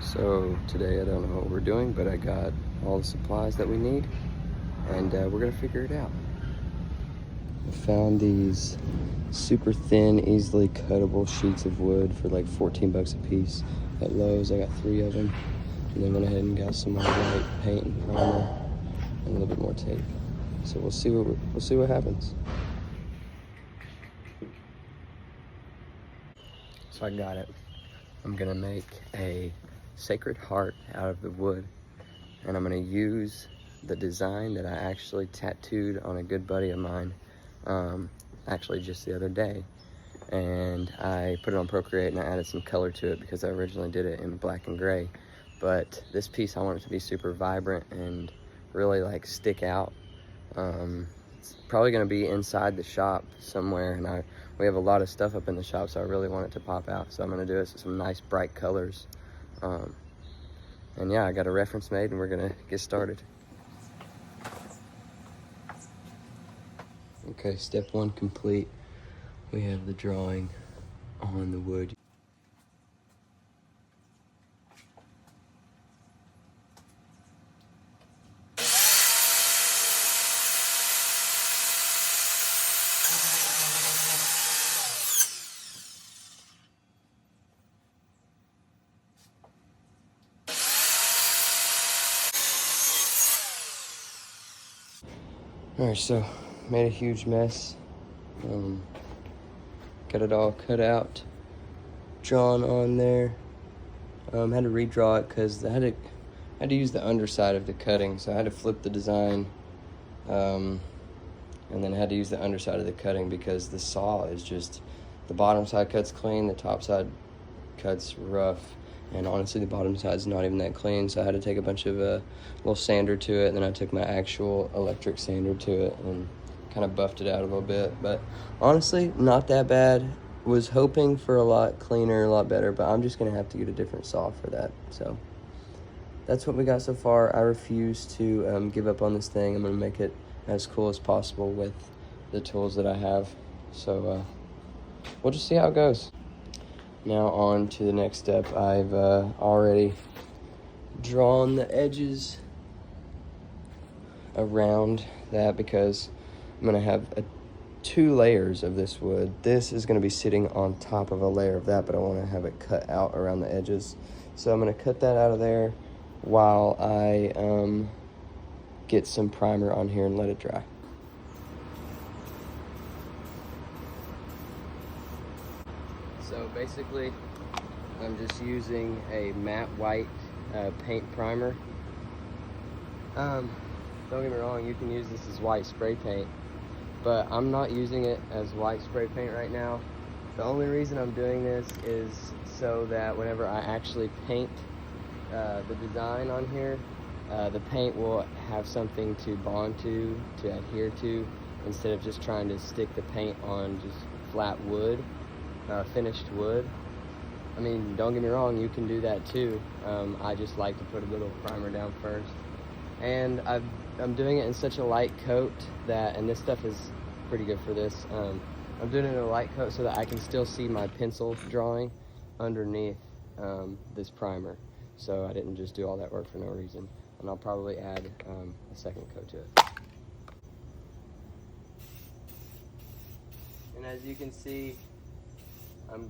So today I don't know what we're doing, but I got all the supplies that we need, and we're gonna figure it out. I found these super thin, easily cuttable sheets of wood for like 14 bucks a piece at Lowe's. I got 3 of them, and then went ahead and got some more white paint and primer and a little bit more tape. So we'll see what happens. So I got it. I'm gonna make a Sacred Heart out of the wood, and I'm gonna use the design that I actually tattooed on a good buddy of mine actually just the other day, and I put it on Procreate and I added some color to it because I originally did it in black and gray. But this piece I want it to be super vibrant and really like stick out. It's probably going to be inside the shop somewhere, and we have a lot of stuff up in the shop, so I really want it to pop out. So I'm going to do it with some nice bright colors. And yeah, I got a reference made and we're going to get started. Okay, step 1 complete. We have the drawing on the wood. Alright, so made a huge mess. Got it all cut out, drawn on there. Had to redraw it because I had to use the underside of the cutting, so I had to flip the design, and then I had to use the underside of the cutting because the saw is just, the bottom side cuts clean, the top side cuts rough, and honestly the bottom side's not even that clean, so I had to take a bunch of little sander to it, and then I took my actual electric sander to it and kind of buffed it out a little bit. But honestly, not that bad. Was hoping for a lot cleaner, a lot better, but I'm just gonna have to get a different saw for that. So that's what we got so far. I refuse to give up on this thing. I'm gonna make it as cool as possible with the tools that I have. So we'll just see how it goes. Now on to the next step. I've already drawn the edges around that because I'm gonna have 2 layers of this wood. This is gonna be sitting on top of a layer of that, but I wanna have it cut out around the edges. So I'm gonna cut that out of there while I get some primer on here and let it dry. So basically, I'm just using a matte white paint primer. Don't get me wrong, you can use this as white spray paint, but I'm not using it as white spray paint right now. The only reason I'm doing this is so that whenever I actually paint the design on here, the paint will have something to bond to adhere to, instead of just trying to stick the paint on just flat wood, finished wood. I mean, don't get me wrong, you can do that too. I just like to put a little primer down first. And I'm doing it in such a light coat that, and this stuff is pretty good for this, I'm doing it in a light coat so that I can still see my pencil drawing underneath this primer. So I didn't just do all that work for no reason. And I'll probably add a second coat to it. And as you can see, I'm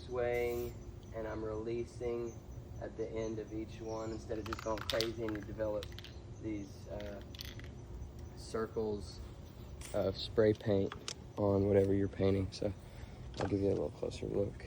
swaying and I'm releasing at the end of each one instead of just going crazy, and you develop these circles of spray paint on whatever you're painting. So I'll give you a little closer look.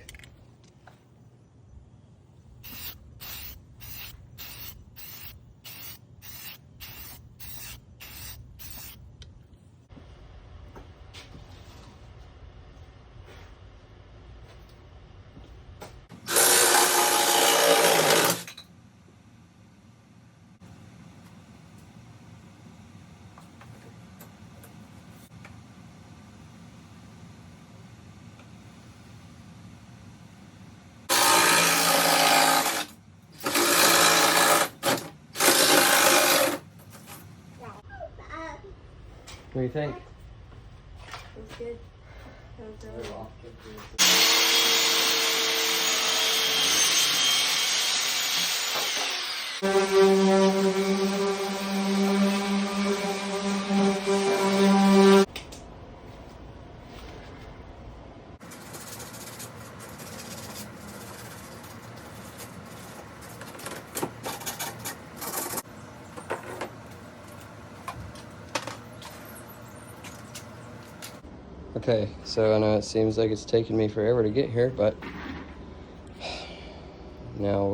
What do you think? That's good. That was really good. Okay, so I know it seems like it's taking me forever to get here, but now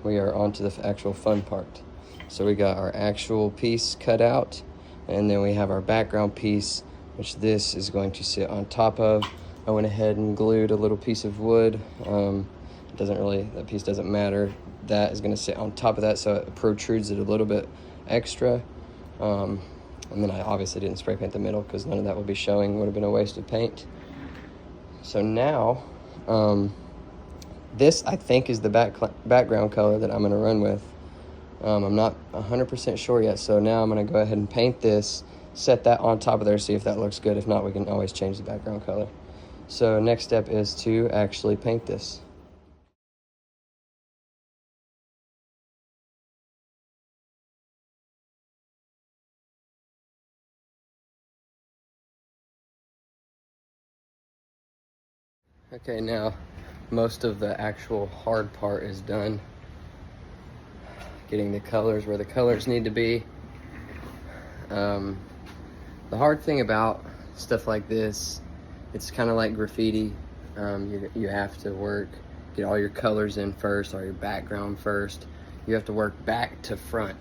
we are on to the actual fun part. So we got our actual piece cut out, and then we have our background piece, which this is going to sit on top of. I went ahead and glued a little piece of wood. That piece doesn't matter. That is going to sit on top of that, so it protrudes it a little bit extra. And then I obviously didn't spray paint the middle because none of that would be showing, would have been a waste of paint. So now, this I think is the background color that I'm gonna run with. I'm not 100% sure yet, so now I'm gonna go ahead and paint this, set that on top of there, see if that looks good. If not, we can always change the background color. So next step is to actually paint this. Okay, now most of the actual hard part is done. Getting the colors where the colors need to be. The hard thing about stuff like this, it's kind of like graffiti. You have to get all your colors in first, or your background first. You have to work back to front.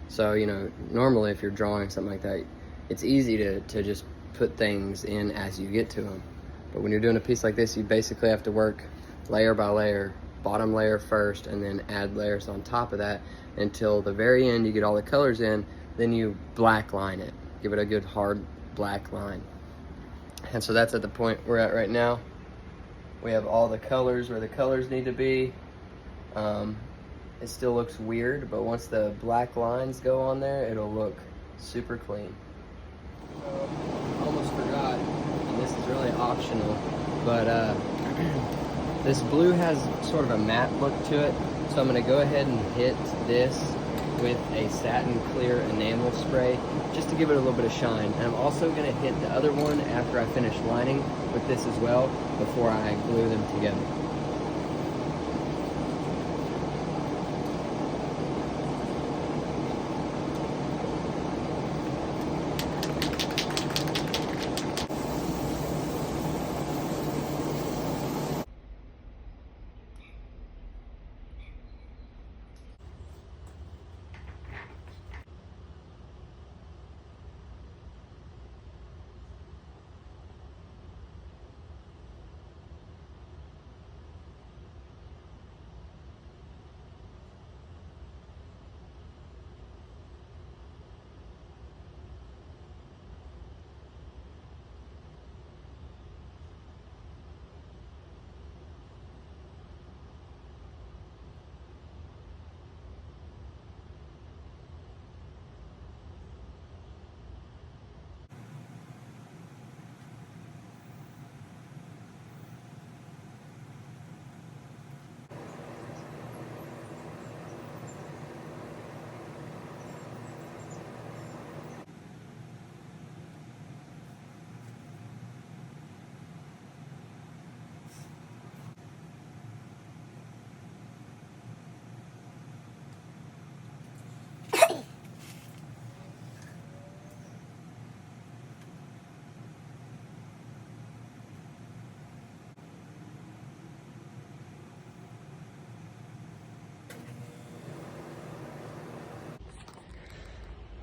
So, you know, normally if you're drawing something like that, it's easy to just put things in as you get to them. But when you're doing a piece like this, you basically have to work layer by layer, bottom layer first, and then add layers on top of that until the very end you get all the colors in, then you black line it. Give it a good hard black line. And so that's at the point we're at right now. We have all the colors where the colors need to be. It still looks weird, but once the black lines go on there, it'll look super clean. Almost forgot, and this is really optional, but this blue has sort of a matte look to it, so I'm going to go ahead and hit this with a satin clear enamel spray just to give it a little bit of shine. And I'm also going to hit the other one after I finish lining with this as well before I glue them together.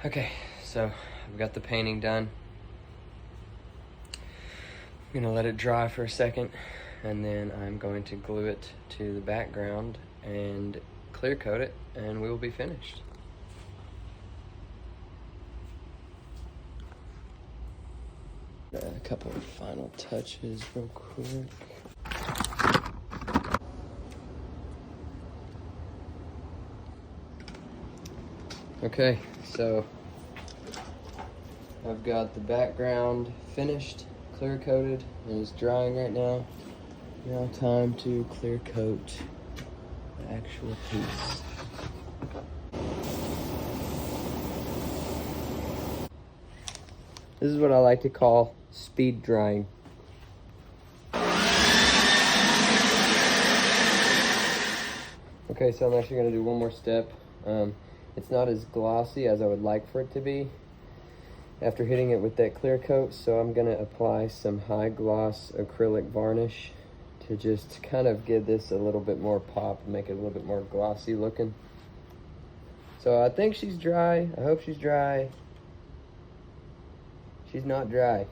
Okay, so I've got the painting done. I'm gonna let it dry for a second, and then I'm going to glue it to the background and clear coat it, and we will be finished. A couple of final touches real quick. Okay, so I've got the background finished, clear coated, and it's drying right now. Now time to clear coat the actual piece. This is what I like to call speed drying. Okay, so I'm actually going to do one more step. It's not as glossy as I would like for it to be after hitting it with that clear coat, so I'm going to apply some high gloss acrylic varnish to just kind of give this a little bit more pop and make it a little bit more glossy looking. So I think she's dry. I hope she's dry. She's not dry.